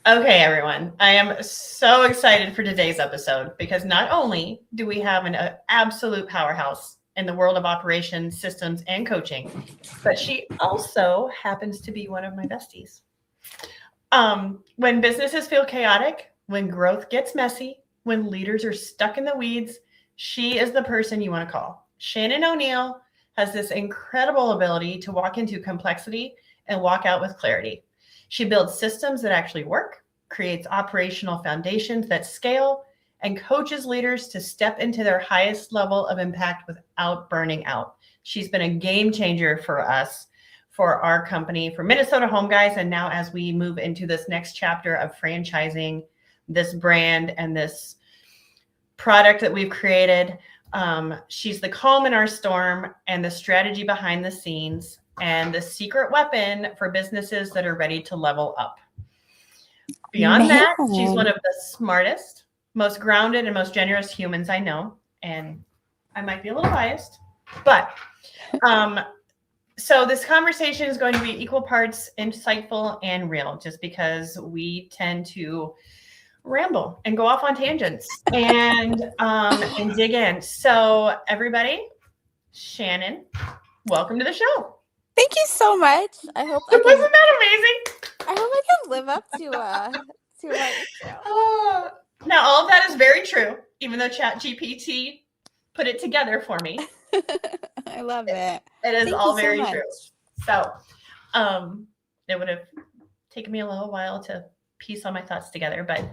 Okay, everyone. I am so excited for today's episode because not only do we have an absolute powerhouse in the world of operations, systems, and coaching, but she also happens to be one of my besties. When businesses feel chaotic, when growth gets messy, when leaders are stuck in the weeds, she is the person you want to call. Shannon O'Neill has this incredible ability to walk into complexity and walk out with clarity. She builds systems that actually work, creates operational foundations that scale, and coaches leaders to step into their highest level of impact without burning out. She's been a game changer for us, for our company, for Minnesota HomeGuys, and now as we move into this next chapter of franchising this brand and this product that we've created. She's the calm in our storm and the strategy behind the scenes and the secret weapon for businesses that are ready to level up. Beyond that, she's one of the smartest, most grounded, and most generous humans I know. And I might be a little biased, but so this conversation is going to be equal parts insightful and real, just because we tend to ramble and go off on tangents and dig in. So everybody, Shannon, welcome to the show. Thank you so much. I hope wasn't that amazing? I hope I can live up to my intro. Now all of that is very true, even though ChatGPT put it together for me. I love it. It is all very true. So it would have taken me a little while to piece all my thoughts together, but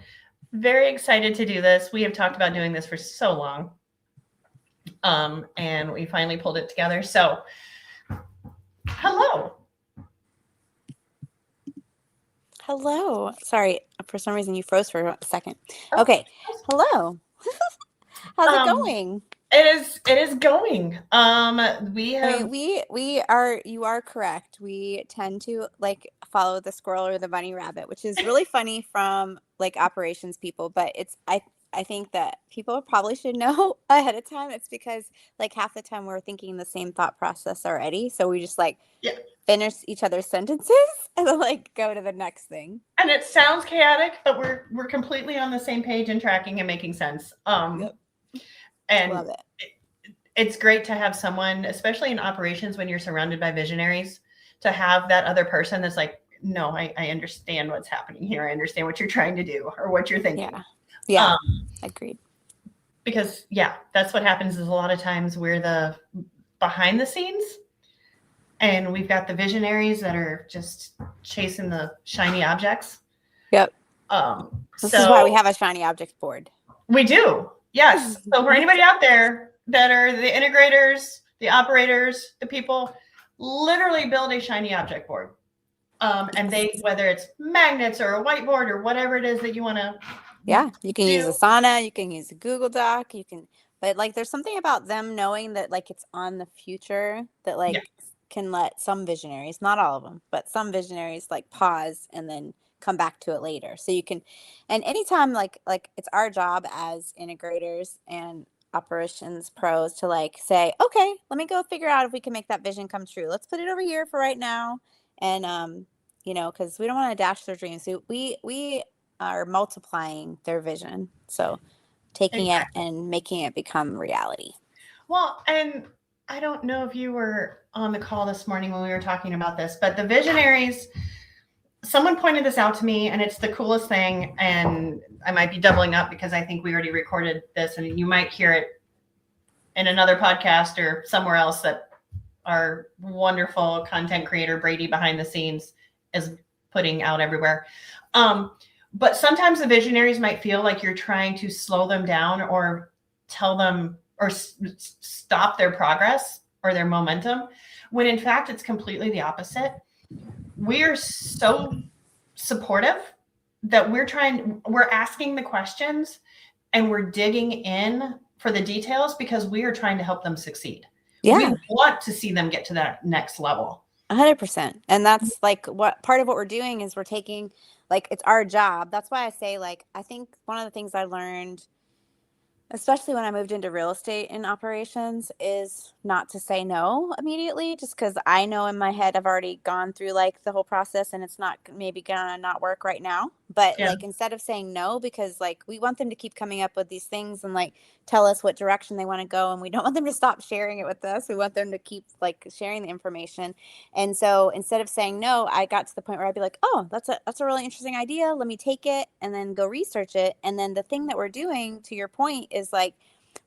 very excited to do this. We have talked about doing this for so long. And we finally pulled it together. So hello. Sorry, for some reason you froze for a second. Okay. Hello. How's it going? It is going. You are correct. We tend to follow the squirrel or the bunny rabbit, which is really funny from operations people, but I think that people probably should know ahead of time. It's because half the time we're thinking the same thought process already. So we just finish each other's sentences and then go to the next thing. And it sounds chaotic, but we're completely on the same page and tracking and making sense. Yep. And love it. It's great to have someone, especially in operations when you're surrounded by visionaries, to have that other person that's no, I understand what's happening here. I understand what you're trying to do or what you're thinking. Yeah. Agreed. Because that's what happens is a lot of times we're the behind the scenes and we've got the visionaries that are just chasing the shiny objects. Yep. This is why we have a shiny object board. We do. Yes. So for anybody out there that are the integrators, the operators, the people, literally build a shiny object board. And whether it's magnets or a whiteboard or whatever it is that you want to. Yeah, you can use Asana, you can use a Google Doc, but there's something about them knowing that it's on the future that can let some visionaries, not all of them, but some visionaries pause and then come back to it later. So you can, and anytime it's our job as integrators and operations pros to say, okay, let me go figure out if we can make that vision come true. Let's put it over here for right now. And, because we don't want to dash their dreams. So we are multiplying their vision. So taking it and making it become reality. Well, and I don't know if you were on the call this morning when we were talking about this, but the visionaries, someone pointed this out to me and it's the coolest thing. And I might be doubling up because I think we already recorded this and you might hear it in another podcast or somewhere else that our wonderful content creator, Brady, behind the scenes is putting out everywhere. But sometimes the visionaries might feel like you're trying to slow them down or tell them or stop their progress or their momentum, when in fact, it's completely the opposite. We are so supportive that we're asking the questions and we're digging in for the details because we are trying to help them succeed. Yeah. We want to see them get to that next level. 100%. And that's what part of what we're doing is we're taking, it's our job. That's why I say, I think one of the things I learned, especially when I moved into real estate and operations, is not to say no immediately, just because I know in my head I've already gone through the whole process and it's not maybe gonna not work right now. But like, instead of saying no, because like we want them to keep coming up with these things and like tell us what direction they want to go, and we don't want them to stop sharing it with us. We want them to keep like sharing the information. And so instead of saying no, I got to the point where I'd be like, oh, that's a really interesting idea. Let me take it and then go research it. And then the thing that we're doing, to your point, is like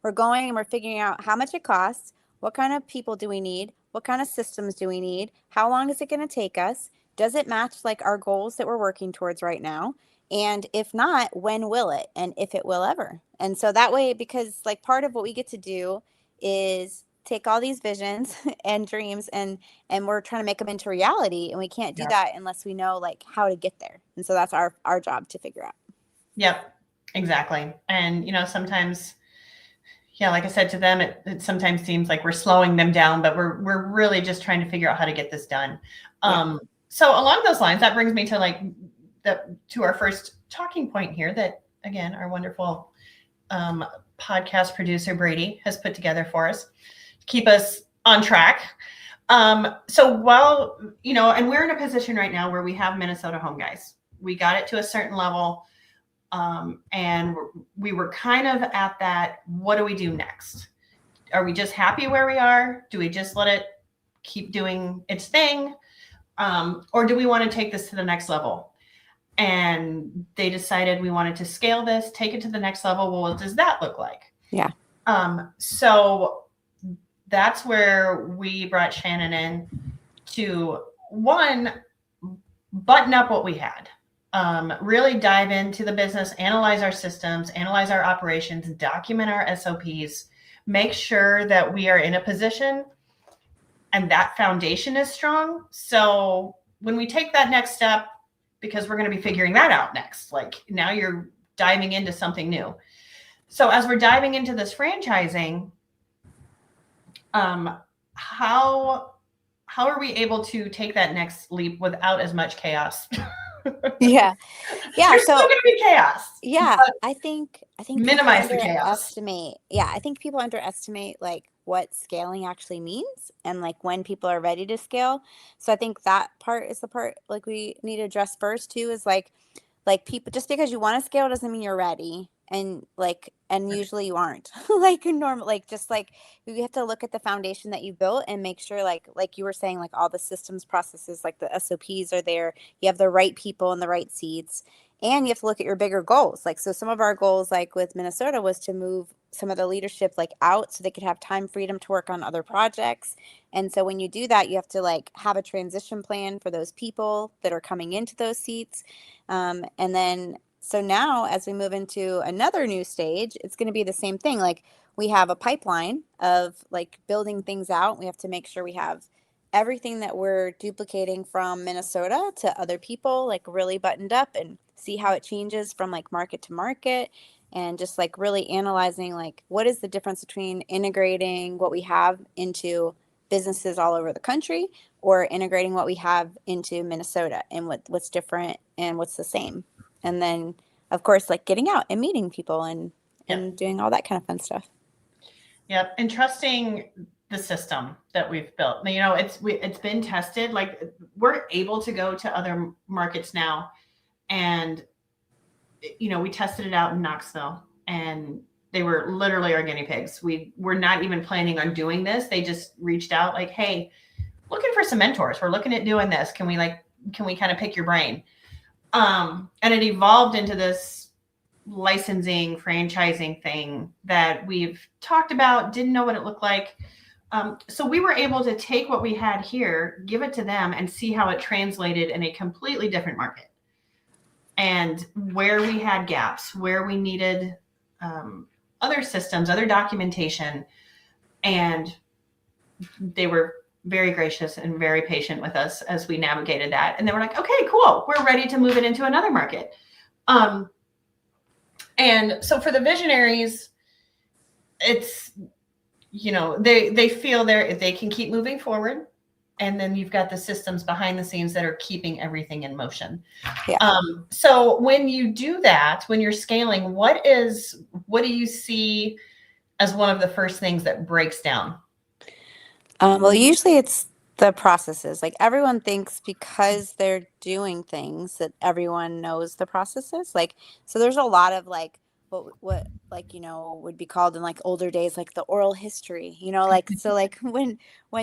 we're going and we're figuring out how much it costs, what kind of people do we need, what kind of systems do we need, how long is it going to take us, does it match like our goals that we're working towards right now? And if not, when will it? And if it will ever. And so that way, because like part of what we get to do is take all these visions and dreams and we're trying to make them into reality. And we can't do that unless we know like how to get there. And so that's our job to figure out. Yep, exactly. And, you know, sometimes, yeah, like I said to them, it sometimes seems like we're slowing them down, but we're really just trying to figure out how to get this done. So along those lines, that brings me to like to our first talking point here that, again, our wonderful podcast producer, Brady, has put together for us to keep us on track. So while, you know, and we're in a position right now where we have Minnesota HomeGuys. We got it to a certain level. And we were kind of at that, what do we do next? Are we just happy where we are? Do we just let it keep doing its thing? Or do we want to take this to the next level? And they decided we wanted to scale this, take it to the next level. Well, what does that look like? Yeah. So that's where we brought Shannon in to, one, button up what we had. Really dive into the business, analyze our systems, analyze our operations, document our SOPs, make sure that we are in a position and that foundation is strong. So when we take that next step, because we're going to be figuring that out next, like now you're diving into something new. So as we're diving into this franchising, how are we able to take that next leap without as much chaos? Yeah. There's So still gonna be chaos. Yeah, I think minimize the chaos. I think people underestimate like what scaling actually means and like when people are ready to scale. So I think that part is the part like we need to address first too, is like people, just because you want to scale doesn't mean you're ready. And usually you aren't like normal, like just like you have to look at the foundation that you built and make sure like you were saying, like all the systems, processes, like the SOPs are there. You have the right people in the right seats, and you have to look at your bigger goals. Like, so some of our goals, like with Minnesota, was to move some of the leadership like out so they could have time freedom to work on other projects. And so when you do that, you have to like have a transition plan for those people that are coming into those seats. And then so now as we move into another new stage, it's going to be the same thing. Like we have a pipeline of like building things out. We have to make sure we have everything that we're duplicating from Minnesota to other people, like really buttoned up, and see how it changes from like market to market, and just like really analyzing like what is the difference between integrating what we have into businesses all over the country or integrating what we have into Minnesota, and what's different and what's the same. And then, of course, like getting out and meeting people and doing all that kind of fun stuff. Yep. And trusting the system that we've built. You know, it's been tested. Like we're able to go to other markets now. And, you know, we tested it out in Knoxville and they were literally our guinea pigs. We were not even planning on doing this. They just reached out like, hey, looking for some mentors. We're looking at doing this. Can we kind of pick your brain? And it evolved into this licensing, franchising thing that we've talked about, didn't know what it looked like. So we were able to take what we had here, give it to them, and see how it translated in a completely different market. And where we had gaps, where we needed other systems, other documentation. And they were very gracious and very patient with us as we navigated that. And they were like, okay, cool. We're ready to move it into another market. And so for the visionaries, it's, you know, they feel they can keep moving forward. And then you've got the systems behind the scenes that are keeping everything in motion. Yeah. So when you do that, when you're scaling, what do you see as one of the first things that breaks down? Well, usually it's the processes. Like everyone thinks because they're doing things that everyone knows the processes. Like, so there's a lot of like what like, you know, would be called in like older days, like the oral history, you know, like, so like when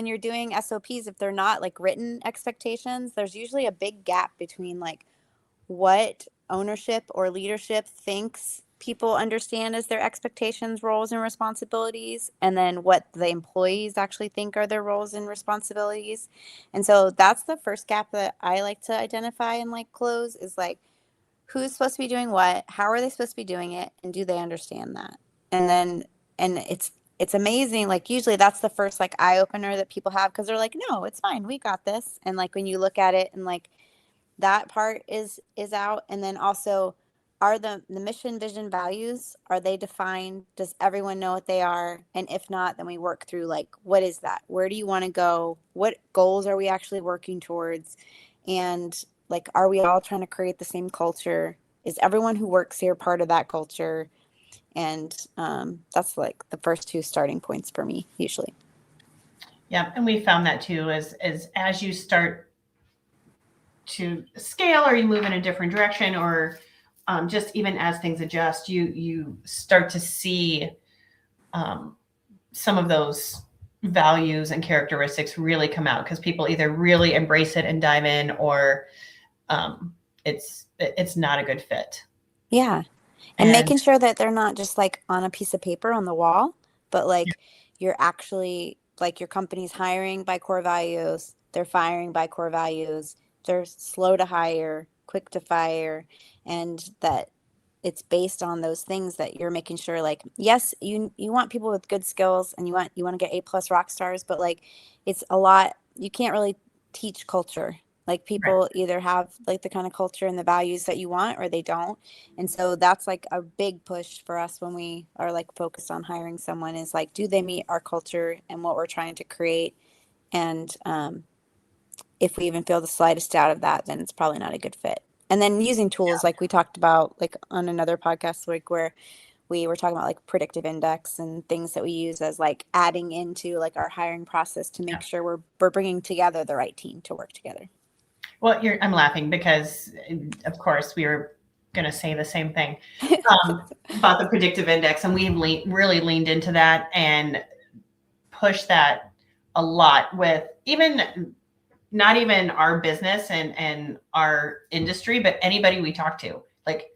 you're doing SOPs, if they're not like written expectations, there's usually a big gap between like what ownership or leadership thinks people understand as their expectations, roles, and responsibilities, and then what the employees actually think are their roles and responsibilities. And so that's the first gap that I like to identify and like close is like who's supposed to be doing what, how are they supposed to be doing it, and do they understand that? And then and it's amazing, like usually that's the first like eye opener that people have because they're like, no, it's fine, we got this. And like when you look at it and like that part is out. And then also, are the mission, vision, values, are they defined? Does everyone know what they are? And if not, then we work through like, what is that? Where do you want to go? What goals are we actually working towards? And like, are we all trying to create the same culture? Is everyone who works here part of that culture? And that's like the first two starting points for me usually. Yeah, and we found that too is as you start to scale or you move in a different direction or just even as things adjust, you start to see some of those values and characteristics really come out because people either really embrace it and dive in or it's not a good fit. Yeah. And making sure that they're not just like on a piece of paper on the wall, but like you're actually like your company's hiring by core values, they're firing by core values, they're slow to hire, quick to fire, and that it's based on those things that you're making sure like yes, you want people with good skills and you want to get A+ rock stars, but like it's a lot, you can't really teach culture. Like people either have like the kind of culture and the values that you want or they don't. And so that's like a big push for us when we are like focused on hiring someone is like, do they meet our culture and what we're trying to create? And if we even feel the slightest doubt of that, then it's probably not a good fit. And then using tools like we talked about like on another podcast, like where we were talking about like predictive index and things that we use as like adding into like our hiring process to make sure we're bringing together the right team to work together. Well, I'm laughing because, of course, we were going to say the same thing about the predictive index, and we've really leaned into that and pushed that a lot with even not even our business and our industry, but anybody we talk to, like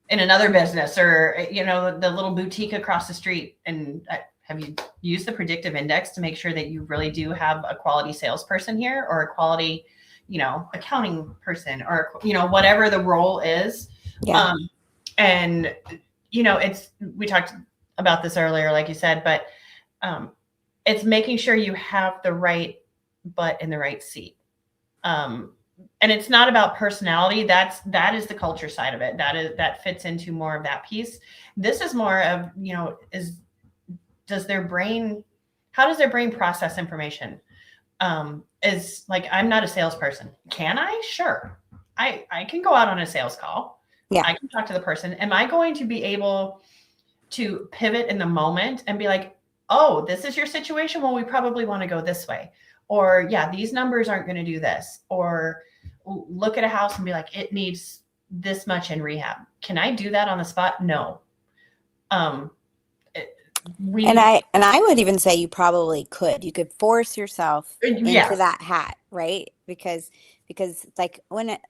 in another business or, you know, the little boutique across the street. And have you used the predictive index to make sure that you really do have a quality salesperson here or a quality, you know, accounting person or, you know, whatever the role is. Yeah. And, you know, we talked about this earlier, like you said, but it's making sure you have the right butt in the right seat. And it's not about personality. That is the culture side of it. That fits into more of that piece. This is more of, you know, how does their brain process information? Is like, I'm not a salesperson. Can I? Sure. I can go out on a sales call. Yeah. I can talk to the person. Am I going to be able to pivot in the moment and be like, oh, this is your situation? Well, we probably want to go this way. Or yeah, these numbers aren't going to do this. Or look at a house and be like, it needs this much in rehab. Can I do that on the spot? No. And I would even say you probably could. You could force yourself into that hat, right? Because like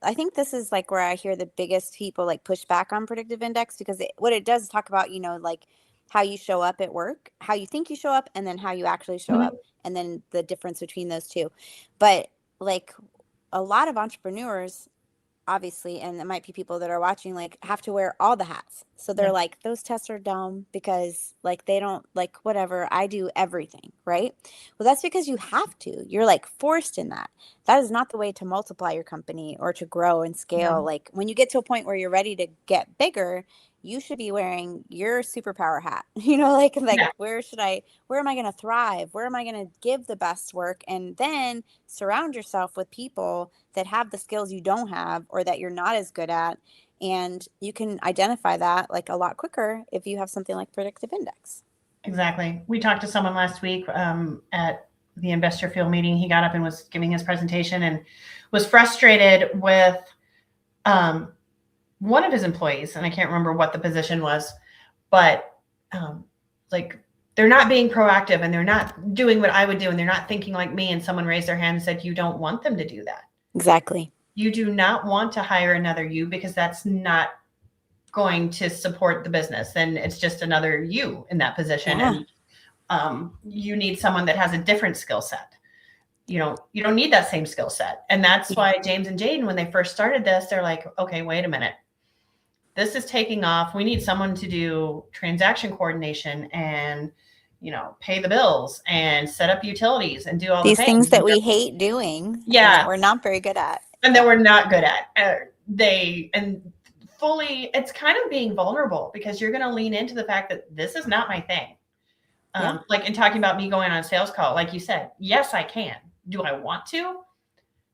I think this is like where I hear the biggest people like push back on predictive index because what it does is talk about, you know, like how you show up at work, how you think you show up, and then how you actually show up, and then the difference between those two. But like a lot of entrepreneurs obviously, and there might be people that are watching like have to wear all the hats. So they're like, those tests are dumb because like they don't like whatever, I do everything, right? Well, that's because you have to. You're like forced in that. That is not the way to multiply your company or to grow and scale. No. Like when you get to a point where you're ready to get bigger, you should be wearing your superpower hat. You know, like where am I going to thrive? Where am I going to give the best work? And then surround yourself with people that have the skills you don't have or that you're not as good at. And you can identify that like a lot quicker if you have something like predictive index. Exactly. We talked to someone last week at the investor field meeting, he got up and was giving his presentation and was frustrated with one of his employees, and I can't remember what the position was, but like they're not being proactive and they're not doing what I would do and they're not thinking like me. And someone raised their hand and said, you don't want them to do that. Exactly. You do not want to hire another you, because that's not going to support the business. And it's just another you in that position. Yeah. And you need someone that has a different skill set. You don't need that same skill set. And that's why James and Jaden, when they first started this, they're like, okay, wait a minute. This is taking off. We need someone to do transaction coordination and, pay the bills and set up utilities and do all these the things that we hate doing. Yeah. And we're not very good at. And that we're not good at. It's kind of being vulnerable, because you're going to lean into the fact that this is not my thing. Like in talking about me going on a sales call, like you said, yes, I can. Do I want to?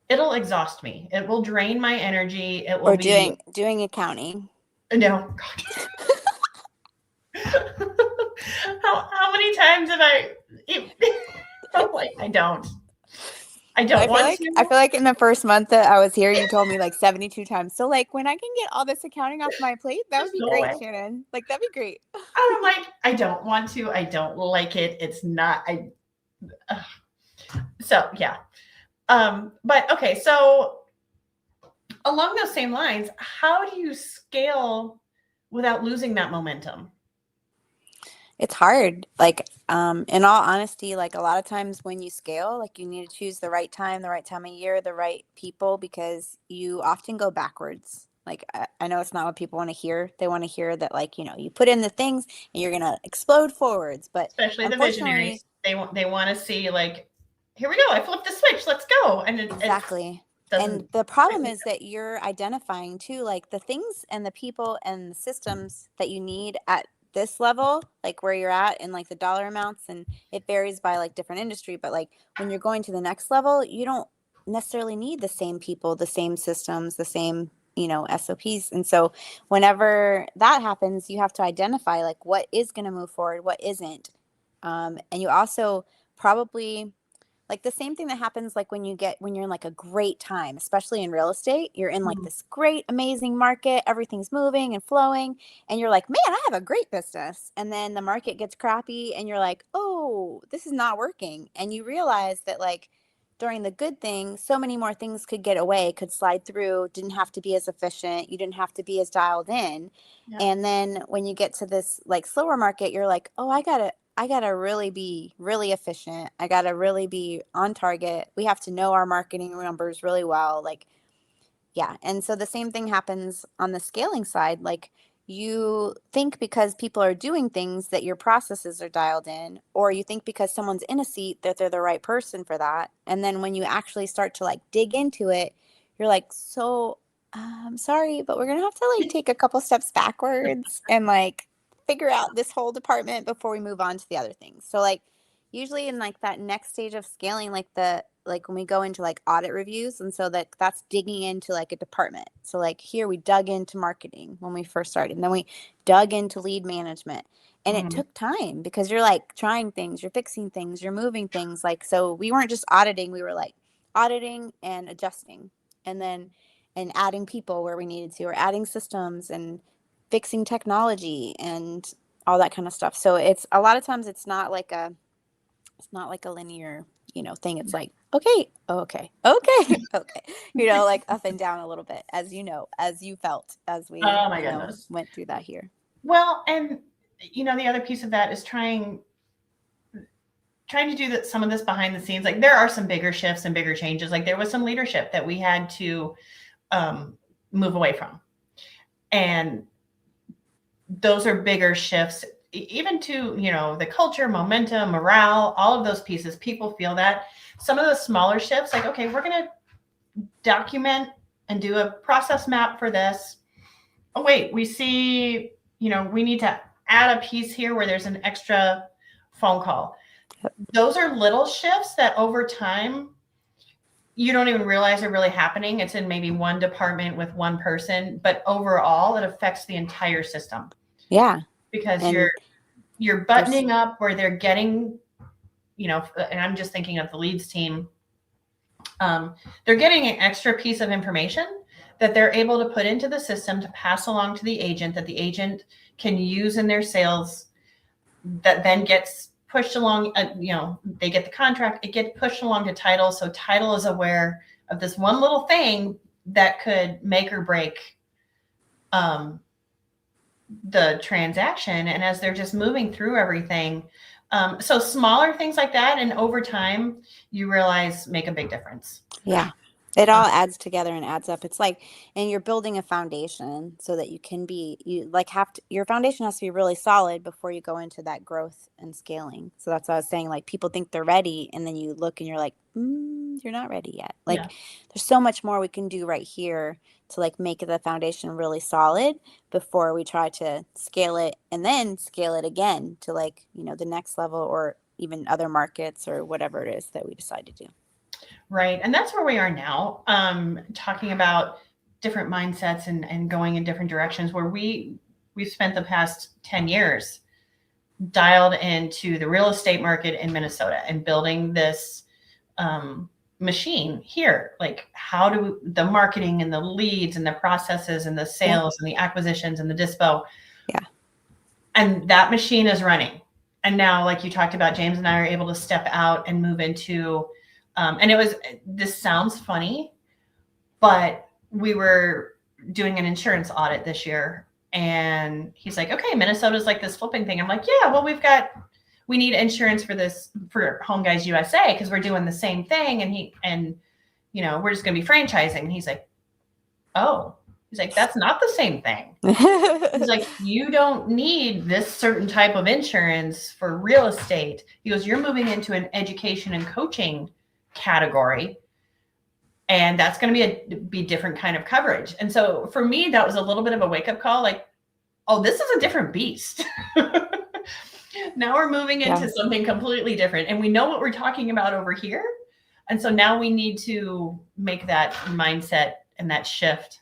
It'll exhaust me. It will drain my energy. It will doing accounting. No. How many times have I'm like, I don't want to. I feel like in the first month that I was here, you told me like 72 times. So like when I can get all this accounting off my plate, that would be great, Shannon. Like that'd be great. I'm like, I don't want to. I don't like it. It's not. So yeah. But okay. So along those same lines, how do you scale without losing that momentum? It's hard. Like, in all honesty, like a lot of times when you scale, like you need to choose the right time of year, the right people, because you often go backwards. Like, I know it's not what people want to hear. They want to hear that, like, you put in the things and you're going to explode forwards. But especially the visionaries, they want to see like, here we go. I flipped the switch. Let's go. And exactly. And the problem is that you're identifying too, like the things and the people and the systems that you need at this level, like where you're at and like the dollar amounts, and it varies by like different industry. But like when you're going to the next level, you don't necessarily need the same people, the same systems, the same, SOPs. And so whenever that happens, you have to identify like what is going to move forward, what isn't. And you also probably, like the same thing that happens like when you're in like a great time, especially in real estate, you're in like this great, amazing market, everything's moving and flowing, and you're like, man, I have a great business. And then the market gets crappy and you're like, oh, this is not working. And you realize that like during the good thing, so many more things could get away, could slide through, didn't have to be as efficient. You didn't have to be as dialed in. Yeah. And then when you get to this like slower market, you're like, oh, I gotta really be really efficient. I gotta really be on target. We have to know our marketing numbers really well. Like, yeah. And so the same thing happens on the scaling side. Like you think because people are doing things that your processes are dialed in, or you think because someone's in a seat that they're the right person for that. And then when you actually start to like dig into it, you're like, so I'm sorry, but we're going to have to like take a couple steps backwards and like figure out this whole department before we move on to the other things. So like usually in like that next stage of scaling, like when we go into like audit reviews, and so that's digging into like a department. So like here we dug into marketing when we first started, and then we dug into lead management, and it took time because you're like trying things, you're fixing things, you're moving things. Like, so we weren't just auditing, we were like auditing and adjusting, and adding people where we needed to, or adding systems and fixing technology and all that kind of stuff. So it's a lot of times it's not like a linear, thing. It's like, okay, like up and down a little bit, as you felt, as we went through that here. Well, and the other piece of that is trying to do some of this behind the scenes. Like there are some bigger shifts and bigger changes. Like there was some leadership that we had to move away from. And those are bigger shifts, even to, the culture, momentum, morale, all of those pieces. People feel that. Some of the smaller shifts, like, okay, we're going to document and do a process map for this. Oh, wait, we see, we need to add a piece here where there's an extra phone call. Those are little shifts that over time, you don't even realize are really happening. It's in maybe one department with one person, but overall it affects the entire system. Yeah. Because you're buttoning up where they're getting and I'm just thinking of the leads team, they're getting an extra piece of information that they're able to put into the system to pass along to the agent, that the agent can use in their sales, that then gets pushed along. They get the contract, it gets pushed along to title. So title is aware of this one little thing that could make or break the transaction. And as they're just moving through everything, so smaller things like that, and over time you realize make a big difference. Yeah, it all adds together and adds up. It's like, and you're building a foundation so that your foundation has to be really solid before you go into that growth and scaling. So that's what I was saying, like, people think they're ready, and then you look and you're like, you're not ready yet. Like, there's so much more we can do right here to like make the foundation really solid before we try to scale it and then scale it again to like, the next level or even other markets or whatever it is that we decide to do. Right. And that's where we are now, talking about different mindsets and going in different directions, where we've spent the past 10 years dialed into the real estate market in Minnesota and building this machine here. Like, how do the marketing and the leads and the processes and the sales and the acquisitions and the dispo. Yeah. And that machine is running. And now, like you talked about, James and I are able to step out and move into, and this sounds funny, but we were doing an insurance audit this year, and he's like, okay, Minnesota's like this flipping thing. I'm like, yeah, well, we need insurance for HomeGuys USA, because we're doing the same thing. And we're just going to be franchising. And he's like, oh, he's like, that's not the same thing. He's like, you don't need this certain type of insurance for real estate. He goes, you're moving into an education and coaching category, and that's going to be different kind of coverage. And so for me, that was a little bit of a wake-up call, like, oh, this is a different beast. Now we're moving into something completely different, and we know what we're talking about over here. And so now we need to make that mindset and that shift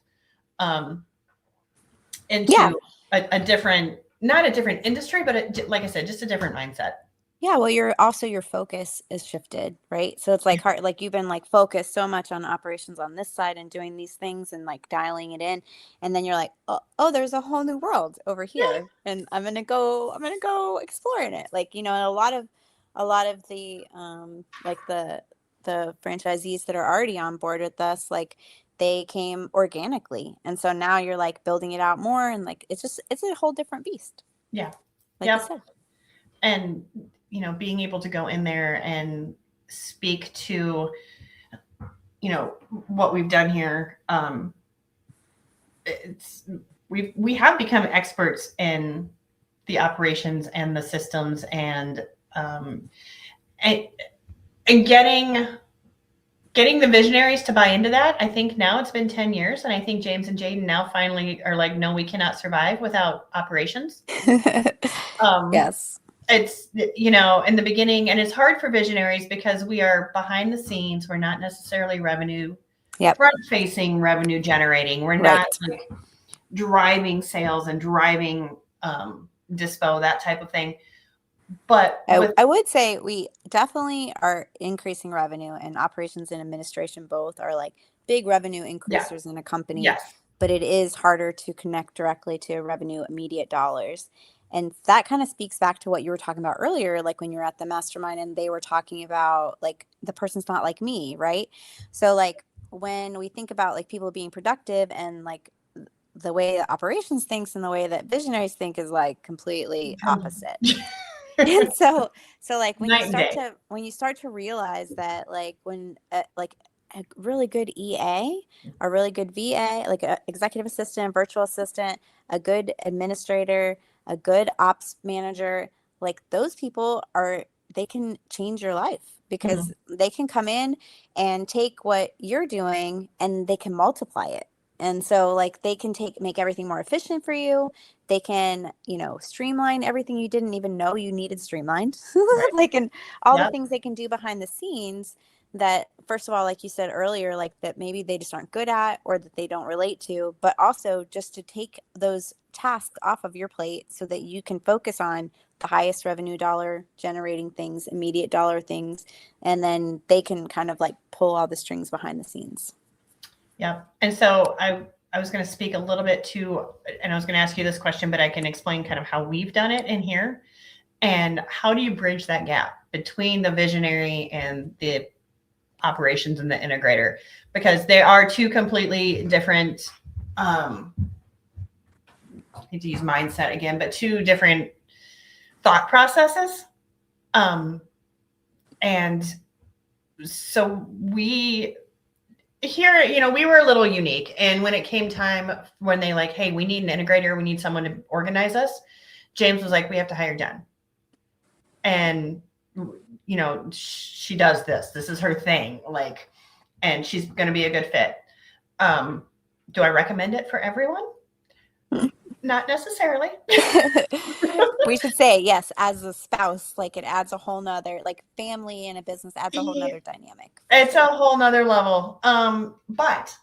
into a different, not a different industry, but like I said, just a different mindset. Yeah. Well, your focus is shifted, right? So it's like hard, like you've been like focused so much on operations on this side and doing these things and like dialing it in. And then you're like, oh, there's a whole new world over here. And I'm going to go exploring it. Like, and a lot of the, like the franchisees that are already on board with us, like they came organically. And so now you're like building it out more. And like, it's a whole different beast. Yeah. Like you said. And, being able to go in there and speak to, what we've done here. We have become experts in the operations and the systems and getting the visionaries to buy into that. I think now it's been 10 years, and I think James and Jaden now finally are like, no, we cannot survive without operations. Yes. It's, in the beginning, and it's hard for visionaries because we are behind the scenes. We're not necessarily front facing revenue generating. We're not like driving sales and driving dispo, that type of thing. But I would say we definitely are increasing revenue, and operations and administration both are like big revenue increasers in a company. Yes. But it is harder to connect directly to revenue, immediate dollars. And that kind of speaks back to what you were talking about earlier, like when you were at the mastermind and they were talking about like the person's not like me, right? So like when we think about like people being productive and like the way that operations thinks and the way that visionaries think is like completely opposite. And so like when you start to realize that like when like a really good EA, a really good VA, like an executive assistant, virtual assistant, a good administrator, a good ops manager, like those people they can change your life because they can come in and take what you're doing and they can multiply it. And so like they can make everything more efficient for you. They can, streamline everything you didn't even know you needed streamlined. Like, and all the things they can do behind the scenes that, first of all, like you said earlier, like that maybe they just aren't good at or that they don't relate to, but also just to take those tasks off of your plate so that you can focus on the highest revenue dollar generating things, immediate dollar things, and then they can kind of like pull all the strings behind the scenes. Yeah. And so I was going to speak a little bit to, and I was going to ask you this question, but I can explain kind of how we've done it in here. And how do you bridge that gap between the visionary and the operations and the integrator? Because they are two completely different, I hate to use mindset again, but two different thought processes. And so we here, we were a little unique. And when it came time when they like, hey, we need an integrator, we need someone to organize us, James was like, we have to hire Jen. And, she does this. This is her thing. Like, and she's going to be a good fit. Do I recommend it for everyone? Not necessarily. We should say, yes, as a spouse, like it adds a whole nother, like family in a business adds a whole nother dynamic. It's a whole nother level. But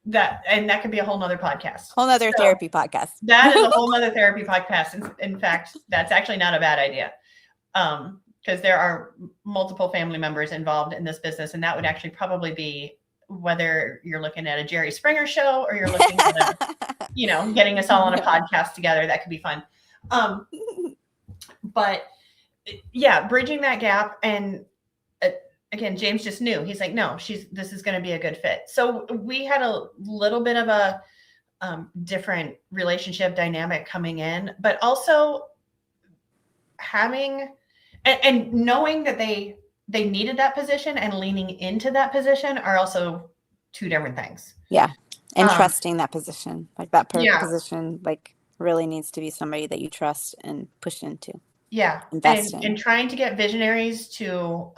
that could be a whole nother podcast. Whole nother therapy podcast. That is a whole nother therapy podcast. In fact, that's actually not a bad idea. Because there are multiple family members involved in this business, and that would actually probably be whether you're looking at a Jerry Springer show or you're looking at getting us all on a podcast together. That could be fun. But yeah, bridging that gap. And again, James just knew. He's like, no, this is going to be a good fit. So we had a little bit of a different relationship dynamic coming in, but also having and knowing that they needed that position and leaning into that position are also two different things. Yeah. And trusting that position, like that position, like really needs to be somebody that you trust and push into. Yeah. Invest in. And trying to get visionaries to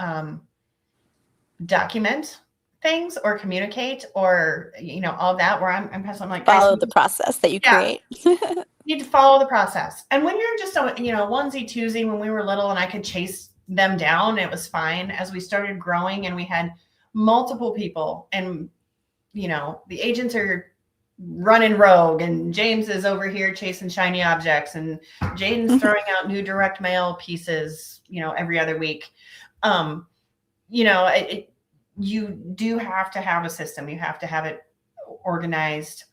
document things or communicate or, all that where I'm like, follow the process that you create. You need to follow the process. And when you're just onesie twosie, when we were little and I could chase them down, it was fine. As we started growing and we had multiple people and, the agents are running rogue and James is over here chasing shiny objects and Jaden's throwing out new direct mail pieces, every other week. You do have to have a system. You have to have it organized.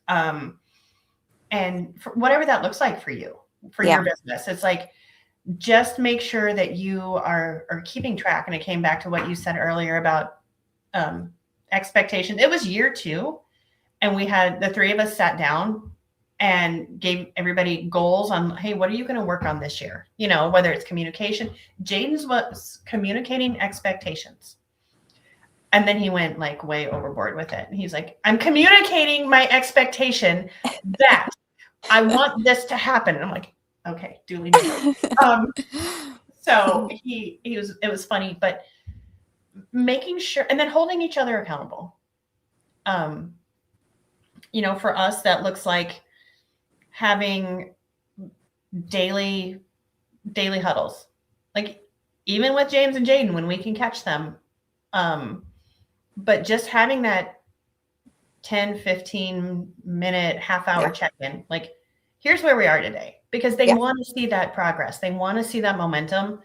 And for whatever that looks like for you, for your business, it's like, just make sure that you are keeping track. And it came back to what you said earlier about expectations. It was year 2 and we had the 3 of us sat down and gave everybody goals on, hey, what are you going to work on this year? Whether it's communication. Jaden's was communicating expectations. And then he went like way overboard with it. And he's like, I'm communicating my expectation that I want this to happen. And I'm like, okay, duly noted. So it was funny, but making sure, and then holding each other accountable. For us, that looks like having daily huddles, like even with James and Jaden, when we can catch them, but just having that 10, 15 minute, half hour check-in, like, here's where we are today, because they want to see that progress. They want to see that momentum.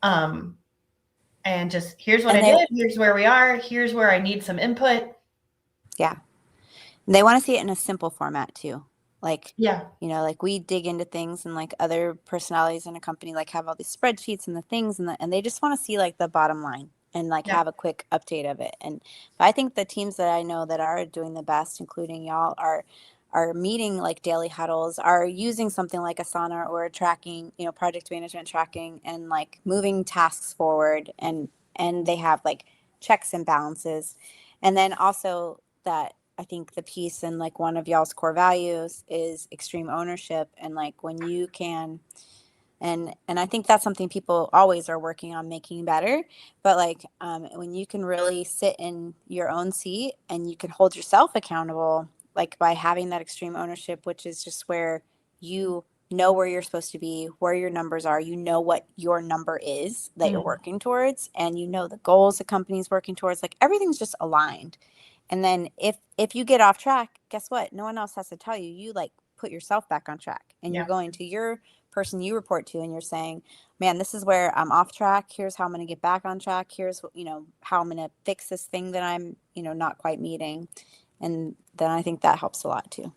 And just, here's what I did. Here's where we are. Here's where I need some input. Yeah. And they want to see it in a simple format too. Like, yeah, like we dig into things and like other personalities in a company, like have all these spreadsheets and the things and they just want to see like the bottom line and like have a quick update of it. And I think the teams that I know that are doing the best, including y'all, are meeting like daily huddles, are using something like Asana or tracking, project management tracking and like moving tasks forward and they have like checks and balances. And then also that I think the piece and like one of y'all's core values is extreme ownership. And like when you can, and I think that's something people always are working on making better. But like when you can really sit in your own seat and you can hold yourself accountable, like by having that extreme ownership, which is just where you know where you're supposed to be, where your numbers are, you know what your number is that you're working towards, and you know the goals the company's working towards. Like everything's just aligned. And then if you get off track, guess what? No one else has to tell you. You like put yourself back on track, and you're going to your person you report to, and you're saying, man, this is where I'm off track. Here's how I'm going to get back on track. Here's, how I'm going to fix this thing that I'm, not quite meeting. And then I think that helps a lot too.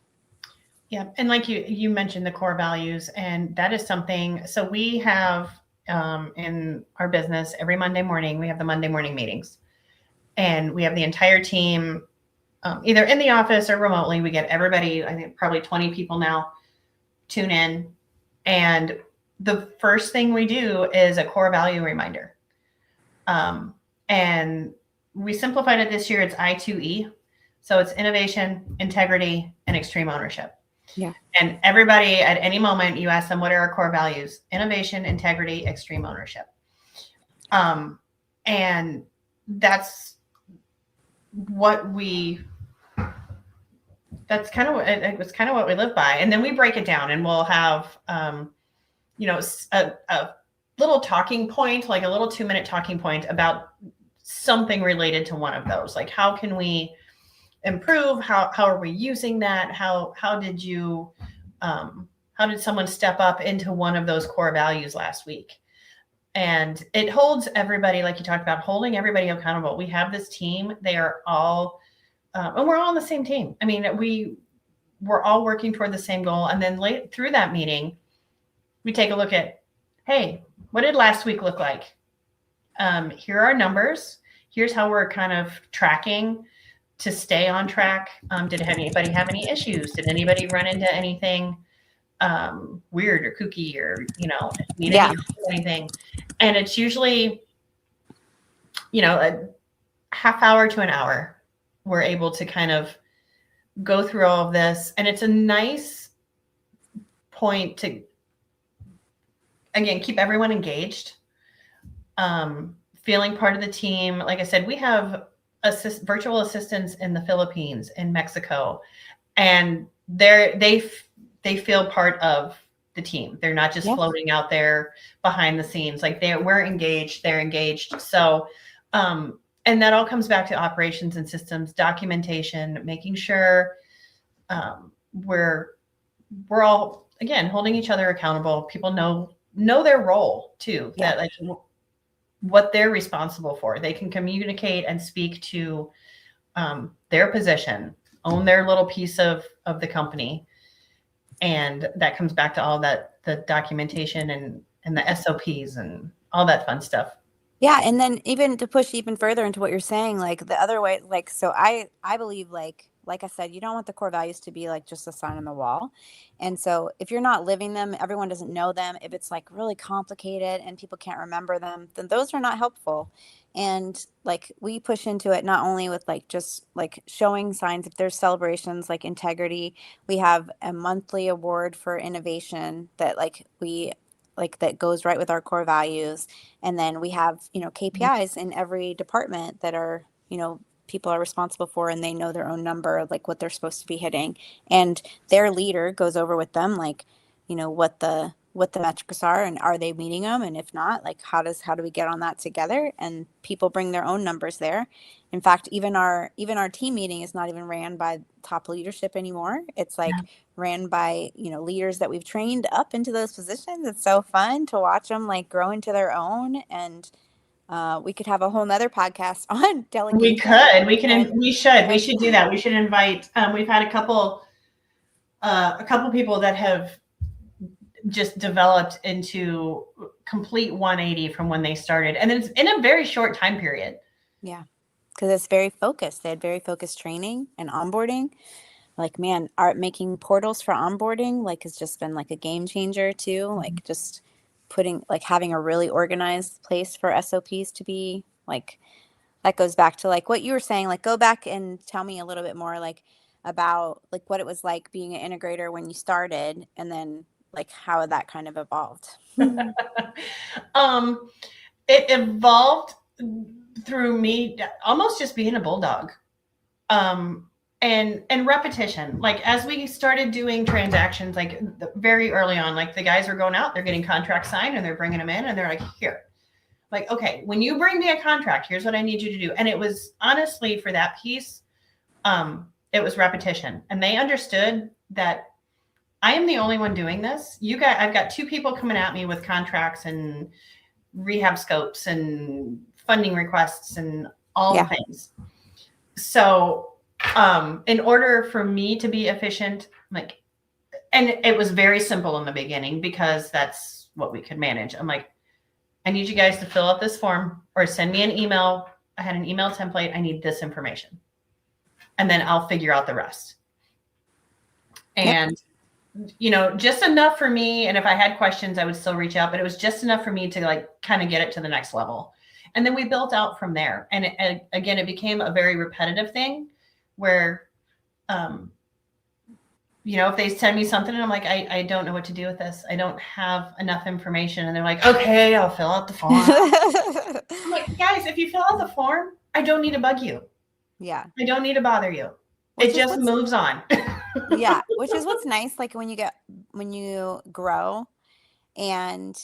Yeah. And like you mentioned the core values, and that is something. So we have in our business every Monday morning, we have the Monday morning meetings, and we have the entire team either in the office or remotely. We get everybody, I think probably 20 people now, tune in. And the first thing we do is a core value reminder. And we simplified it this year. It's I2E. So it's innovation, integrity, and extreme ownership. Yeah. And everybody at any moment, you ask them, what are our core values? Innovation, integrity, extreme ownership. And that's what that's kind of what we live by. And then we break it down, and we'll have, a little talking point, like a little 2-minute talking point about something related to one of those. Like, how can we improve? How are we using that? How did someone step up into one of those core values last week? And it holds everybody, like you talked about, holding everybody accountable. We have this team. They are all, and we're all on the same team. I mean, we're all working toward the same goal. And then through that meeting, we take a look at, hey, what did last week look like? Here are our numbers. Here's how we're kind of tracking to stay on track. Did anybody have any issues? Did anybody run into anything weird or kooky or, need anything? And it's usually, a half hour to an hour. We're able to kind of go through all of this. And it's a nice point to, again, keep everyone engaged, feeling part of the team. Like I said, we have virtual assistants in the Philippines, in Mexico, and they feel part of the team. They're not just floating out there behind the scenes. Like we're engaged, they're engaged. So, and that all comes back to operations and systems, documentation, making sure we're all, again, holding each other accountable. People know their role too, that like what they're responsible for. They can communicate and speak to their position, own their little piece of the company. And that comes back to all that, the documentation and the SOPs and all that fun stuff. Yeah. And then even to push even further into what you're saying, like the other way, like, so I believe like I said, you don't want the core values to be like just a sign on the wall. And so if you're not living them, everyone doesn't know them. If it's like really complicated and people can't remember them, then those are not helpful. And like we push into it not only with like just like showing signs. If there's celebrations like integrity, we have a monthly award for innovation that that goes right with our core values. And then we have, KPIs in every department that are, people are responsible for, and they know their own number, like what they're supposed to be hitting. And their leader goes over with them, like, what the metrics are, and are they meeting them? And if not, like, how do we get on that together? And people bring their own numbers there. In fact, even our team meeting is not even ran by top leadership anymore. It's like ran by, leaders that we've trained up into those positions. It's so fun to watch them like grow into their own. And we could have a whole nother podcast on delegation. We should do that. We should invite, we've had a couple people that have just developed into complete 180 from when they started. And it's in a very short time period. Yeah. Because it's very focused. They had very focused training and onboarding. Like, man, making portals for onboarding, like, has just been like a game changer too. Like just having a really organized place for SOPs to be like, that goes back to like what you were saying, like go back and tell me a little bit more like about like what it was like being an integrator when you started, and then like how that kind of evolved. It evolved through me almost just being a bulldog. and repetition. Like as we started doing transactions, like very early on, like the guys were going out, they're getting contracts signed and they're bringing them in and they're like, here, like, okay, when you bring me a contract, here's what I need you to do. And it was honestly for that piece, it was repetition. And they understood that I am the only one doing this. I've got 2 people coming at me with contracts and rehab scopes and funding requests and all the things. So in order for me to be efficient, like, and it was very simple in the beginning because that's what we could manage. I'm like, I need you guys to fill out this form or send me an email. I had an email template. I need this information. And then I'll figure out the rest. And, just enough for me. And if I had questions, I would still reach out, but it was just enough for me to like kind of get it to the next level. And then we built out from there. And again, it became a very repetitive thing where, if they send me something and I'm like, I don't know what to do with this. I don't have enough information. And they're like, okay, I'll fill out the form. I'm like, guys, if you fill out the form, I don't need to bug you. Yeah. I don't need to bother you. It just moves on. Yeah. Which is what's nice. Like when you grow and,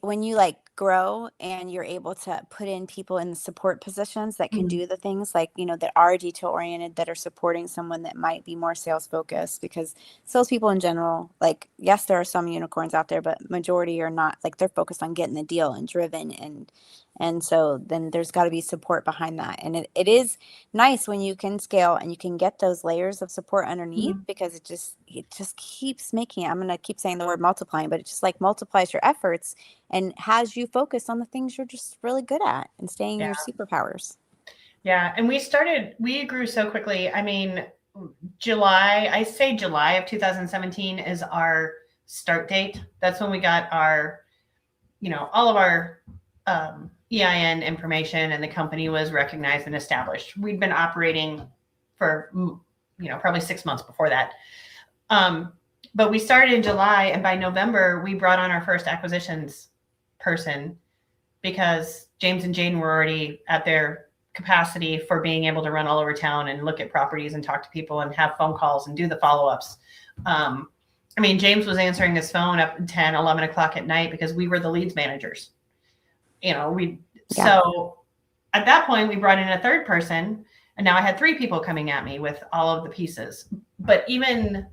when you like grow and you're able to put in people in the support positions that can do the things like, that are detail oriented, that are supporting someone that might be more sales focused, because salespeople in general, like, yes, there are some unicorns out there, but majority are not. Like they're focused on getting the deal and driven. And so then there's got to be support behind that. And it is nice when you can scale and you can get those layers of support underneath, because it just keeps making it. I'm going to keep saying the word multiplying, but it just like multiplies your efforts and has you focus on the things you're just really good at and staying in your superpowers. Yeah. And we grew so quickly. I mean, July of 2017 is our start date. That's when we got our, all of our, EIN information, and the company was recognized and established. We'd been operating for, probably 6 months before that. But we started in July, and by November, we brought on our first acquisitions person because James and Jaden were already at their capacity for being able to run all over town and look at properties and talk to people and have phone calls and do the follow-ups. James was answering his phone up at 10, 11 o'clock at night because we were the leads managers. So at that point we brought in a third person, and now I had 3 people coming at me with all of the pieces. But even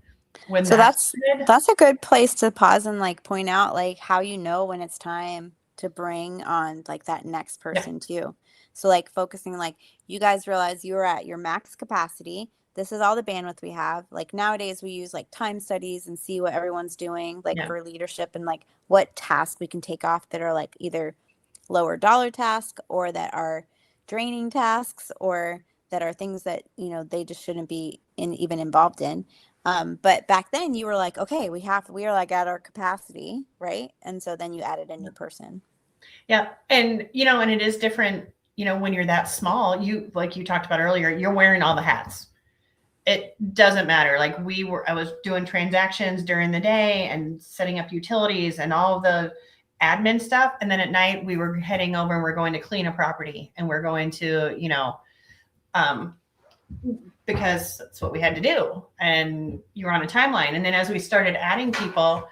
when that's a good place to pause and like point out like how when it's time to bring on like that next person too. So like focusing, like you guys realize you are at your max capacity. This is all the bandwidth we have. Like nowadays we use like time studies and see what everyone's doing, like for leadership, and like what tasks we can take off that are like either lower dollar tasks or that are draining tasks or that are things that, they just shouldn't be even involved in. But back then you were like, okay, we are like at our capacity. Right. And so then you added a new person. Yeah. And, and it is different, when you're that small, like you talked about earlier, you're wearing all the hats. It doesn't matter. Like I was doing transactions during the day and setting up utilities and all the admin stuff. And then at night we were heading over and we're going to clean a property, and we're going to, because that's what we had to do. And you were on a timeline. And then as we started adding people,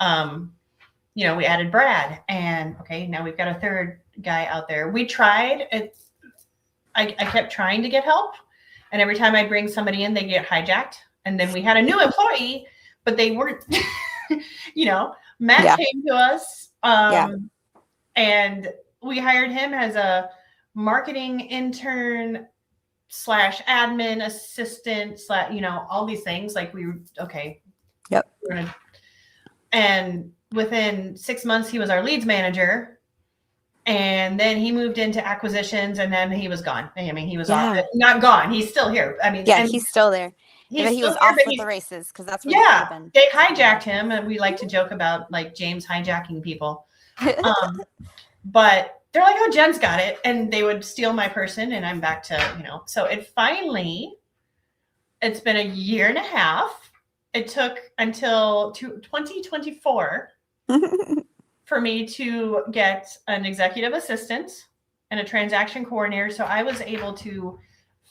we added Brad, and okay, now we've got a third guy out there. We tried I kept trying to get help. And every time I bring somebody in, they get hijacked. And then we had a new employee, but they weren't, Matt came to us. And we hired him as a marketing intern / admin assistant / all these things. Like and within 6 months, he was our leads manager. And then he moved into acquisitions, and then he was gone. He was off. Not gone. He's still here. He's still there. He was off with the races because that's what they hijacked him, and we like to joke about like James hijacking people. But they're like, "Oh, Jen's got it," and they would steal my person, and I'm back to So it's been a year and a half. It took until 2024. For me to get an executive assistant and a transaction coordinator. So I was able to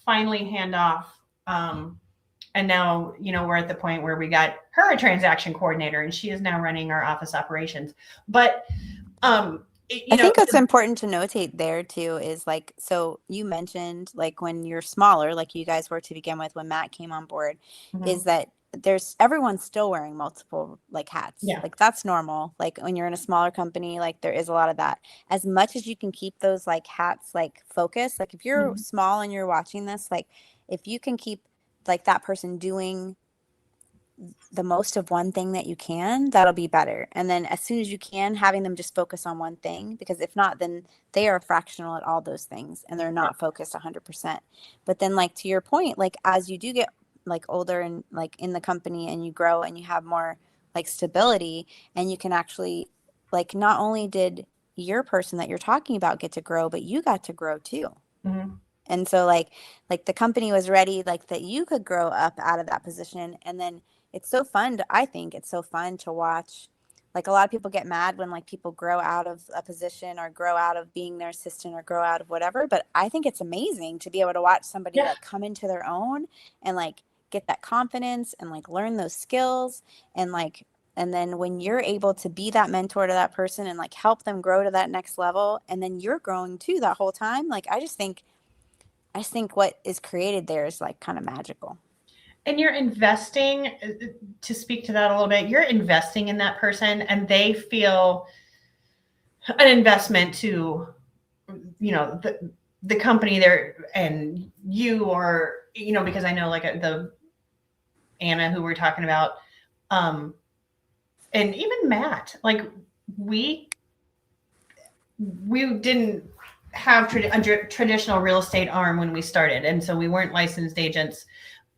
finally hand off. And now, we're at the point where we got her a transaction coordinator, and she is now running our office operations. But, I think what's important to notate there too is like, so you mentioned like when you're smaller, like you guys were to begin with when Matt came on board, is that everyone's still wearing multiple like hats. Yeah. Like that's normal. Like when you're in a smaller company, like there is a lot of that. As much as you can keep those like hats like focused, like if you're small and you're watching this, like if you can keep like that person doing the most of one thing that you can, that'll be better. And then as soon as you can, having them just focus on one thing, because if not, then they are fractional at all those things and they're not focused 100%. But then like to your point, like as you do get like older and like in the company and you grow and you have more like stability, and you can actually like, not only did your person that you're talking about get to grow, but you got to grow too. And so like the company was ready, like that you could grow up out of that position. And then it's so fun I think it's so fun to watch. Like a lot of people get mad when like people grow out of a position or grow out of being their assistant or grow out of whatever. But I think it's amazing to be able to watch somebody like come into their own and like get that confidence and like learn those skills. And like, and then when you're able to be that mentor to that person and like help them grow to that next level, and then you're growing too that whole time. Like, I just think what is created there is like kind of magical. And you're investing, to speak to that a little bit, you're investing in that person and they feel an investment to, the company there and you, or, because I know like the Anna who we're talking about, and even Matt, like we didn't have a traditional real estate arm when we started. And so we weren't licensed agents.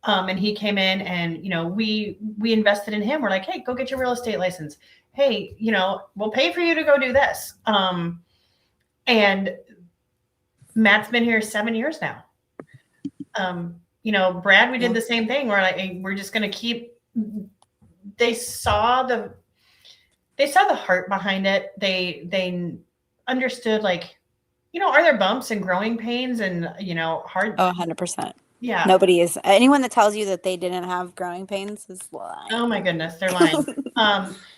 And he came in and, we invested in him. We're like, hey, go get your real estate license. Hey, we'll pay for you to go do this. And Matt's been here 7 years now. Brad, we did the same thing. We're like, we're just going to keep, they saw the heart behind it. They understood like, are there bumps and growing pains and, hard? Oh, 100%. Yeah. Nobody is. Anyone that tells you that they didn't have growing pains is lying. Oh my goodness, they're lying.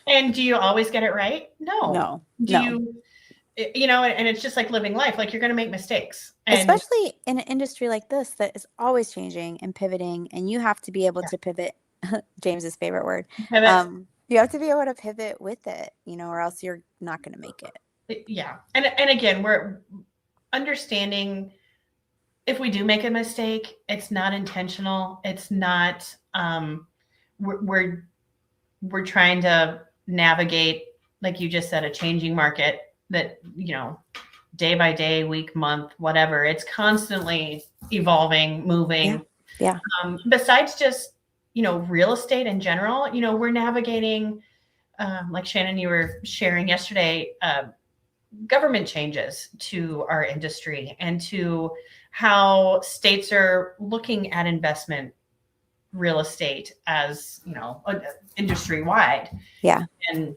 And do you always get it right? No. You, and it's just like living life. Like you're going to make mistakes. And especially in an industry like this that is always changing and pivoting, and you have to be able to pivot. James's favorite word. Pivot. You have to be able to pivot with it, or else you're not going to make it. Yeah. And again, we're understanding if we do make a mistake, it's not intentional. It's not, we're trying to navigate, like you just said, a changing market that, day by day, week, month, whatever, it's constantly evolving, moving. Yeah. Besides just, real estate in general, we're navigating, like Shannon, you were sharing yesterday, government changes to our industry and to how states are looking at investment real estate as, industry wide. Yeah. And,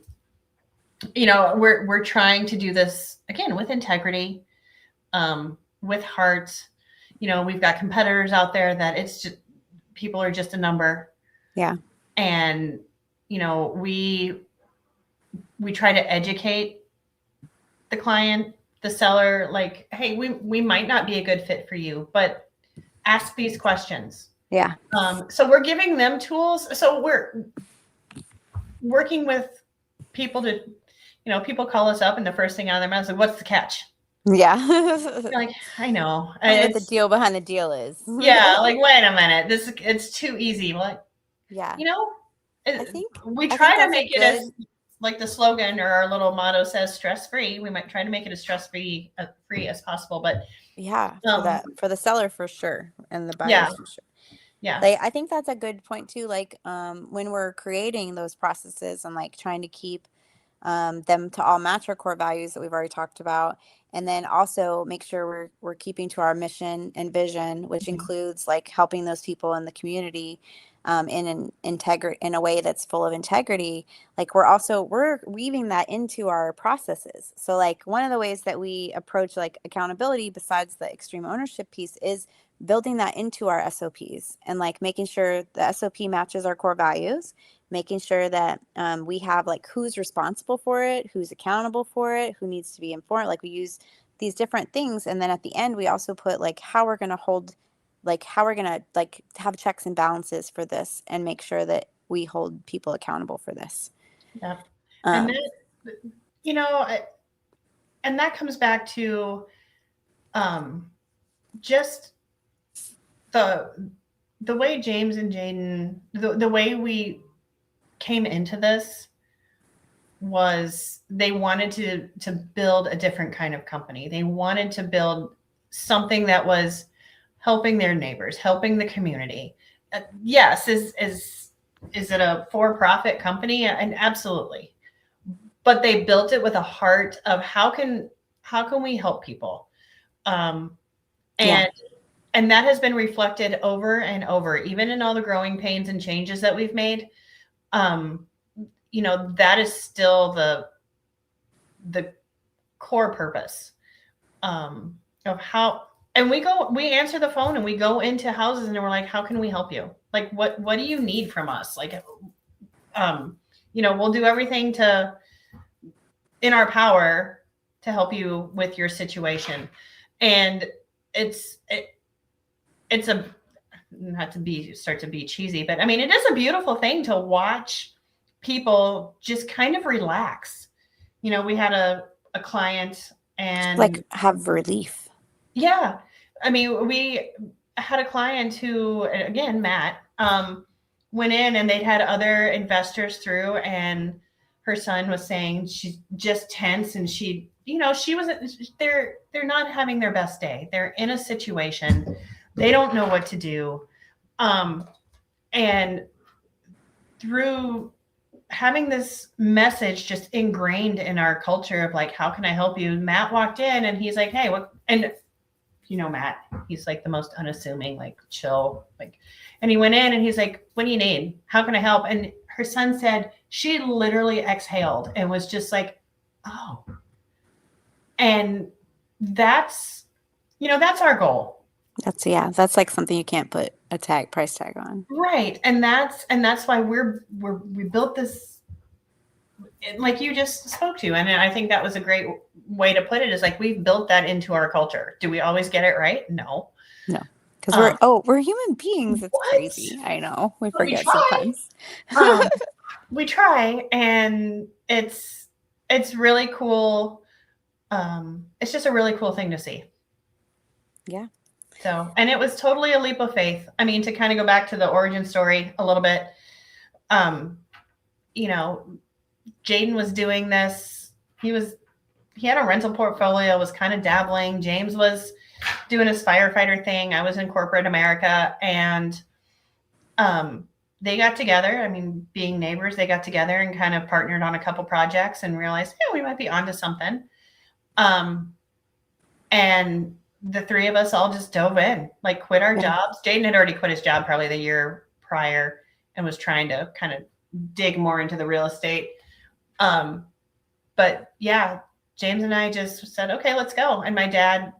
we're trying to do this again with integrity, with heart. We've got competitors out there that it's just, people are just a number. Yeah. And, we try to educate the client, the seller, like, hey, we might not be a good fit for you, but ask these questions. Yeah. So we're giving them tools. So we're working with people to, people call us up and the first thing out of their mouth is like, what's the catch? Yeah. Like, I know. What the deal behind the deal is. Yeah. Like, wait a minute. It's too easy. Like, yeah. I think we try to make it as like the slogan or our little motto says, stress-free. We might try to make it as stress-free as possible, but for the seller for sure. And the buyers for sure. Yeah. Like, I think that's a good point too. Like, when we're creating those processes and like trying to keep them to all match our core values that we've already talked about, and then also make sure we're keeping to our mission and vision, which includes like helping those people in the community in a way that's full of integrity. Like we're weaving that into our processes. So like one of the ways that we approach like accountability, besides the extreme ownership piece, is building that into our SOPs and like making sure the SOP matches our core values, making sure that we have like who's responsible for it, who's accountable for it, who needs to be informed. Like we use these different things. And then at the end, we also put like how we're going to hold, like how we're going to like have checks and balances for this and make sure that we hold people accountable for this. Yeah. And then, you know, and that comes back to just the way James and Jaden, the way we came into this was they wanted to build a different kind of company. They wanted to build something that was helping their neighbors, helping the community. Yes, is it a for-profit company? And absolutely. But they built it with a heart of how can we help people? And that has been reflected over and over, even in all the growing pains and changes that we've made. You know, that is still the core purpose of how. And we answer the phone and we go into houses and we're like, how can we help you? Like, what do you need from us? Like, you know, we'll do everything in our power to help you with your situation. And it's a, not to start to be cheesy, but I mean, it is a beautiful thing to watch people just kind of relax. You know, we had a client and like have relief. Yeah. I mean, we had a client who, again, Matt, went in and they'd had other investors through, and her son was saying she's just tense and she wasn't, they're not having their best day. They're in a situation. They don't know what to do. And through having this message just ingrained in our culture of like, how can I help you? Matt walked in and he's like, hey, what? And you know, Matt, he's like the most unassuming, like chill, like, and he went in and he's like, what do you need? How can I help? And her son said, she literally exhaled and was just like, oh, and that's our goal. That's like something you can't put a price tag on. Right. And that's why we built this, like you just spoke to. And I think that was a great way to put it, is like, we've built that into our culture. Do we always get it right? No. Because we're human beings. It's crazy. I know. We forget sometimes. We try, and it's really cool. It's just a really cool thing to see. Yeah. So, and it was totally a leap of faith. I mean, to kind of go back to the origin story a little bit, you know, Jaden was doing this. He had a rental portfolio, was kind of dabbling. James was doing his firefighter thing. I was in corporate America, and they got together. I mean, being neighbors, they got together and kind of partnered on a couple projects and realized, yeah, we might be onto something. And the three of us all just dove in, like quit our jobs. Jaden had already quit his job probably the year prior and was trying to kind of dig more into the real estate. But yeah, James and I just said, okay, let's go. And my dad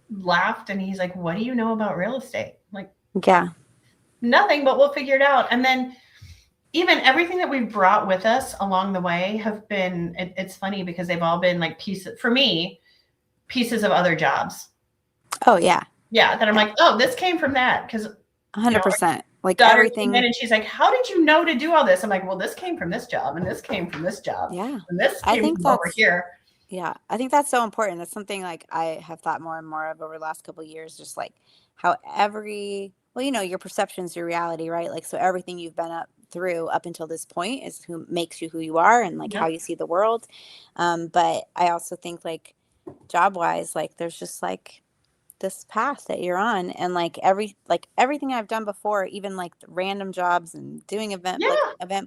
laughed and he's like, what do you know about real estate? Like, yeah, nothing, but we'll figure it out. And then even everything that we've brought with us along the way have been, it's funny because they've all been like pieces of other jobs. Oh yeah. Yeah. That I'm like, oh, this came from that. Cause 100%. Like everything. And she's like, how did you know to do all this? I'm like, well, this came from this job and this came from this job. Yeah. And this came from over here. Yeah. I think that's so important. That's something like I have thought more and more of over the last couple of years, just like how your perception's your reality, right? Like, so everything you've been up until this point is who makes you who you are and like how you see the world. But I also think like job wise, like there's just like this path that you're on, and like everything I've done before, even like random jobs and doing event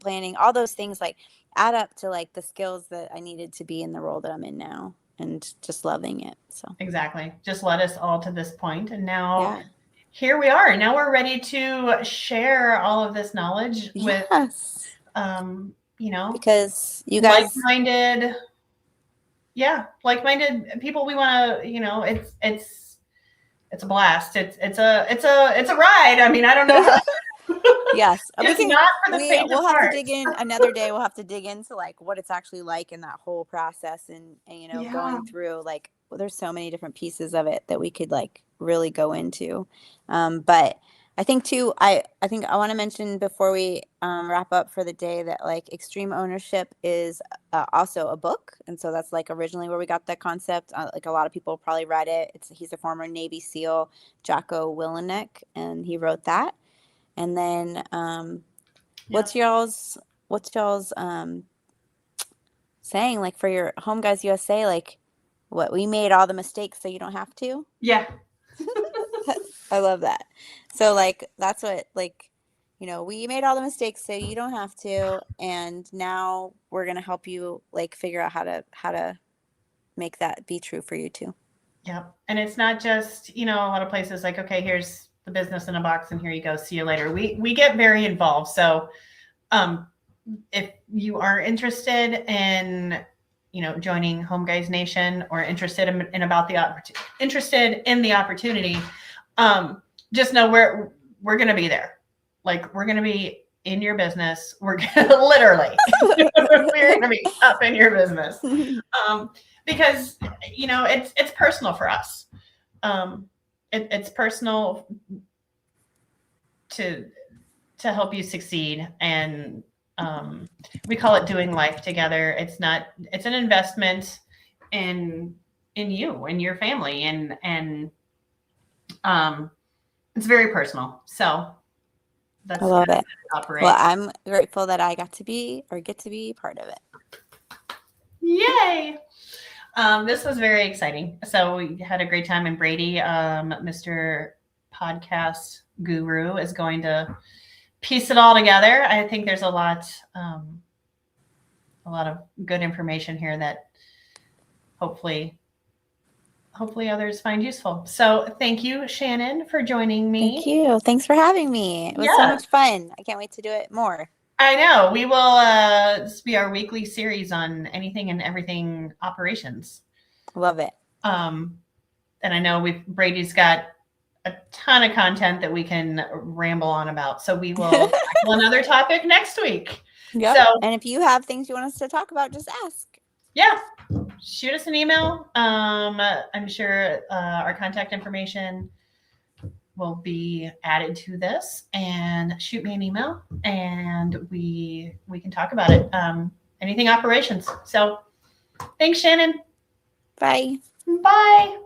planning, all those things like add up to like the skills that I needed to be in the role that I'm in now, and just loving it. So exactly, just led us all to this point, and now here we are. Now we're ready to share all of this knowledge with because you guys like-minded people. We want to, it's a blast. It's a ride. I mean, I don't know. Yes, It's not for the faint we'll of have to heart. dig in another day. We'll have to dig into like what it's actually like in that whole process, and you know, Yeah. going through like there's so many different pieces of it that we could like really go into. But I think too, I think I want to mention before we wrap up for the day that like extreme ownership is also a book, and so that's like originally where we got that concept. Like a lot of people probably read it. He's a former Navy SEAL, Jocko Willenick, and he wrote that. And then what's y'all's saying like for your Home Guys USA, like what we made all the mistakes so you don't have to? Yeah. I love that. So like that's what like, you know, we made all the mistakes so you don't have to, and now we're gonna help you like figure out how to make that be true for you too. Yeah. And it's not just, you know, a lot of places like, okay, here's the business in a box and here you go. See you later. We get very involved. So if you are interested in, you know, joining Home Guys Nation or interested in about the interested in the opportunity, just know we're going to be there. Like we're going to be in your business. We're gonna, literally, we're going to be up in your business. Because, you know, it's personal for us. It's personal to help you succeed. And we call it doing life together. It's an investment in you and your family, and it's very personal. So that's I love it. Operate. Well, I'm grateful that I get to be part of it. Yay. This was very exciting. So we had a great time, and Brady, Mr. Podcast Guru, is going to piece it all together. I think there's a lot of good information here that hopefully others find useful. So thank you, Shannon, for joining me. Thank you. Thanks for having me. It was so much fun. I can't wait to do it more. I know. We will this will be our weekly series on anything and everything operations. Love it. And I know Brady's got a ton of content that we can ramble on about. So we will tackle another topic next week. Yep. So, and if you have things you want us to talk about, just ask. Yeah. Shoot us an email. I'm sure our contact information will be added to this, and shoot me an email and we can talk about it. Anything operations. So thanks, Shannon. Bye. Bye.